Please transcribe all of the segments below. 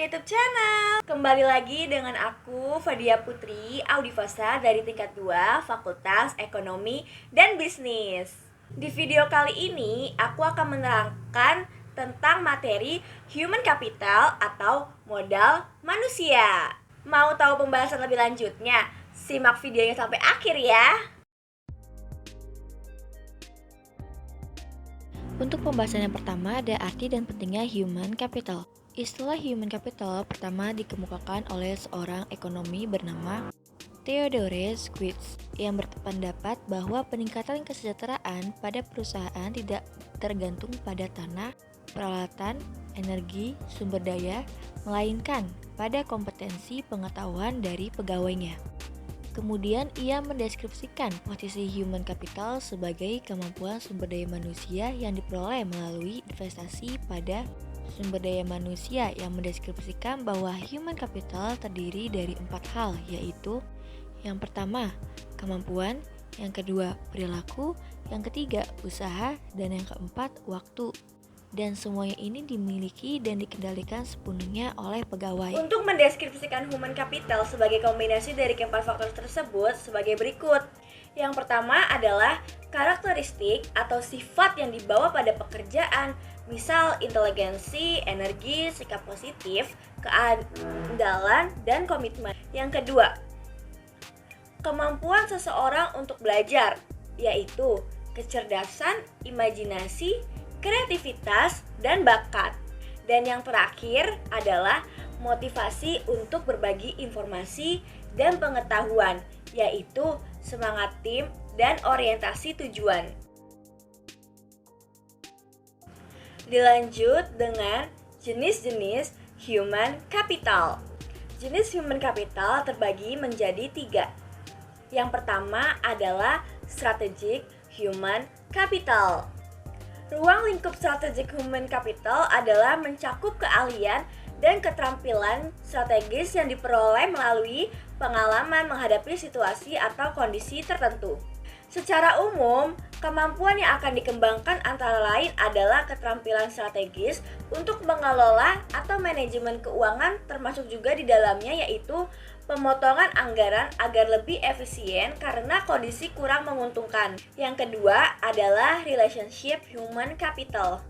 YouTube channel. Kembali lagi dengan aku, Fadia Putri Audivasa dari tingkat 2 Fakultas Ekonomi dan Bisnis. Di video kali ini, aku akan menerangkan tentang materi Human Capital atau modal manusia. Mau tahu pembahasan lebih lanjutnya? Simak videonya sampai akhir ya. Untuk pembahasan yang pertama ada arti dan pentingnya human capital. Istilah human capital pertama dikemukakan oleh seorang ekonomi bernama Theodore Schwartz yang berpendapat bahwa peningkatan kesejahteraan pada perusahaan tidak tergantung pada tanah, peralatan, energi, sumber daya, melainkan pada kompetensi pengetahuan dari pegawainya. Kemudian ia mendeskripsikan posisi human capital sebagai kemampuan sumber daya manusia yang diperoleh melalui investasi pada sumber daya manusia, yang mendeskripsikan bahwa human capital terdiri dari 4 hal, yaitu yang pertama, kemampuan, yang kedua, perilaku, yang ketiga, usaha, dan yang keempat, waktu. Dan semuanya ini dimiliki dan dikendalikan sepenuhnya oleh pegawai. Untuk mendeskripsikan human capital sebagai kombinasi dari keempat faktor tersebut sebagai berikut. Yang pertama adalah karakteristik atau sifat yang dibawa pada pekerjaan, misal inteligensi, energi, sikap positif, keandalan, dan komitmen. Yang kedua, kemampuan seseorang untuk belajar, yaitu kecerdasan, imajinasi, kreativitas, dan bakat. Dan yang terakhir adalah motivasi untuk berbagi informasi dan pengetahuan, yaitu semangat tim dan orientasi tujuan. Dilanjut dengan jenis-jenis human capital. Jenis human capital terbagi menjadi 3. Yang pertama adalah strategic human capital. Ruang lingkup strategic human capital adalah mencakup keahlian dan keterampilan strategis yang diperoleh melalui pengalaman menghadapi situasi atau kondisi tertentu. Secara umum, kemampuan yang akan dikembangkan antara lain adalah keterampilan strategis untuk mengelola atau manajemen keuangan, termasuk juga di dalamnya yaitu pemotongan anggaran agar lebih efisien karena kondisi kurang menguntungkan. Yang kedua adalah relationship human capital.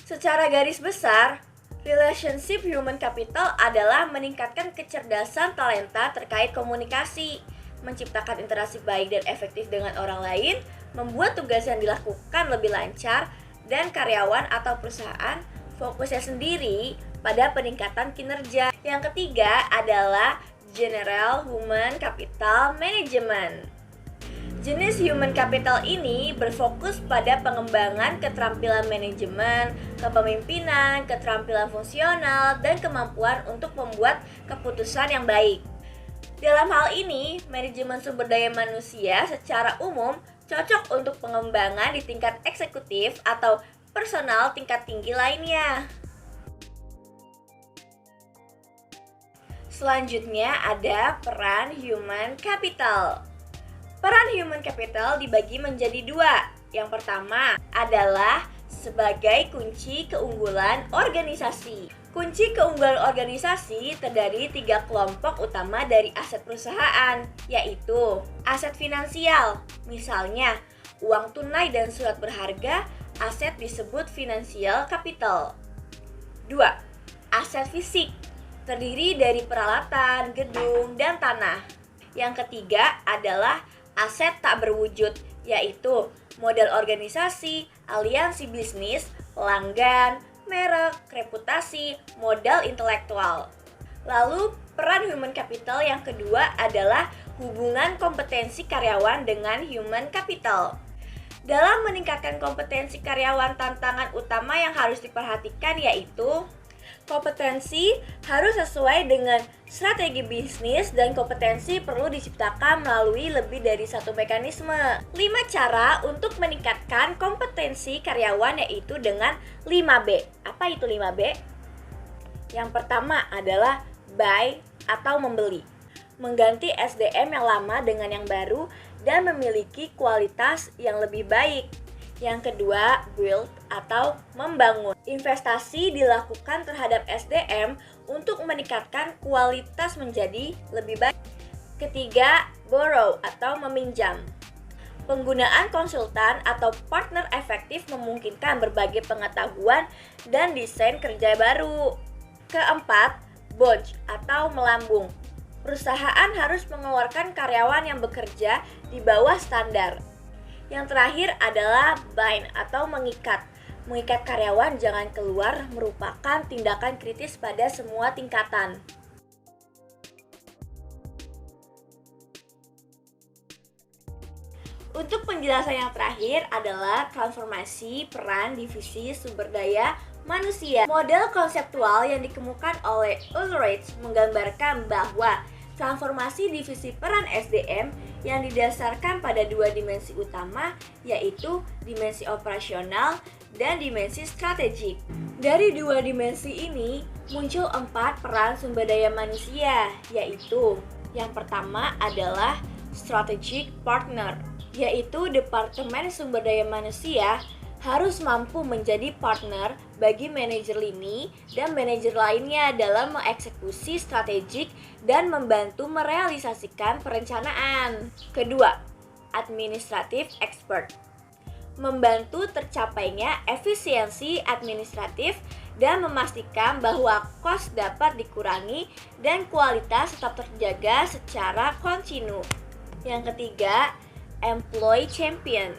Secara garis besar, relationship human capital adalah meningkatkan kecerdasan talenta terkait komunikasi, menciptakan interaksi baik dan efektif dengan orang lain, membuat tugas yang dilakukan lebih lancar, dan karyawan atau perusahaan fokusnya sendiri pada peningkatan kinerja. Yang ketiga adalah General Human Capital Management. Jenis human capital ini berfokus pada pengembangan keterampilan manajemen, kepemimpinan, keterampilan fungsional, dan kemampuan untuk membuat keputusan yang baik. Dalam hal ini, manajemen sumber daya manusia secara umum cocok untuk pengembangan di tingkat eksekutif atau personal tingkat tinggi lainnya. Selanjutnya ada peran human capital. Peran human capital dibagi menjadi 2. Yang pertama adalah sebagai kunci keunggulan organisasi. Kunci keunggulan organisasi terdiri 3 kelompok utama dari aset perusahaan, yaitu aset finansial, misalnya uang tunai dan surat berharga, aset disebut financial capital. 2. Aset fisik, terdiri dari peralatan, gedung, dan tanah. Yang ketiga adalah aset tak berwujud, yaitu modal organisasi, aliansi bisnis, pelanggan, merek, reputasi, modal intelektual. Lalu, peran human capital yang kedua adalah hubungan kompetensi karyawan dengan human capital. Dalam meningkatkan kompetensi karyawan, tantangan utama yang harus diperhatikan yaitu kompetensi harus sesuai dengan strategi bisnis dan kompetensi perlu diciptakan melalui lebih dari satu mekanisme. 5 cara untuk meningkatkan kompetensi karyawan yaitu dengan 5B. Apa itu 5B? Yang pertama adalah buy atau membeli. Mengganti SDM yang lama dengan yang baru dan memiliki kualitas yang lebih baik. Yang kedua, build atau membangun. Investasi dilakukan terhadap SDM untuk meningkatkan kualitas menjadi lebih baik. Ketiga, borrow atau meminjam. Penggunaan konsultan atau partner efektif memungkinkan berbagai pengetahuan dan desain kerja baru. Keempat, budge atau melambung. Perusahaan harus mengeluarkan karyawan yang bekerja di bawah standar. Yang terakhir adalah bind atau mengikat. Mengikat karyawan jangan keluar merupakan tindakan kritis pada semua tingkatan. Untuk penjelasan yang terakhir adalah transformasi peran divisi sumber daya manusia. Model konseptual yang dikemukakan oleh Ulrich menggambarkan bahwa transformasi divisi peran SDM yang didasarkan pada dua dimensi utama, yaitu dimensi operasional dan dimensi strategik. Dari dua dimensi ini muncul 4 peran sumber daya manusia, yaitu yang pertama adalah strategic partner, yaitu departemen sumber daya manusia harus mampu menjadi partner bagi manajer lini dan manajer lainnya dalam mengeksekusi strategik dan membantu merealisasikan perencanaan. Kedua, administrative expert. Membantu tercapainya efisiensi administratif dan memastikan bahwa kos dapat dikurangi dan kualitas tetap terjaga secara kontinu. Yang ketiga, employee champion.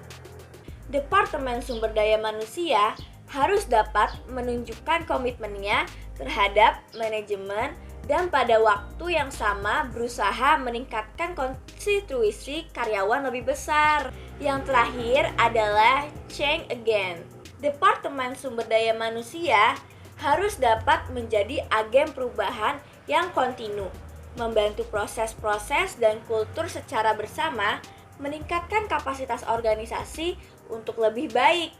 Departemen sumber daya manusia harus dapat menunjukkan komitmennya terhadap manajemen dan pada waktu yang sama berusaha meningkatkan konstitusi karyawan lebih besar. Yang terakhir adalah change again. Departemen sumber daya manusia harus dapat menjadi agen perubahan yang kontinu, membantu proses-proses dan kultur secara bersama, meningkatkan kapasitas organisasi untuk lebih baik.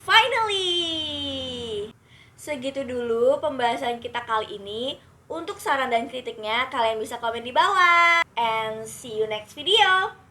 Finally, segitu dulu pembahasan kita kali ini. Untuk saran dan kritiknya, kalian bisa komen di bawah. And see you next video.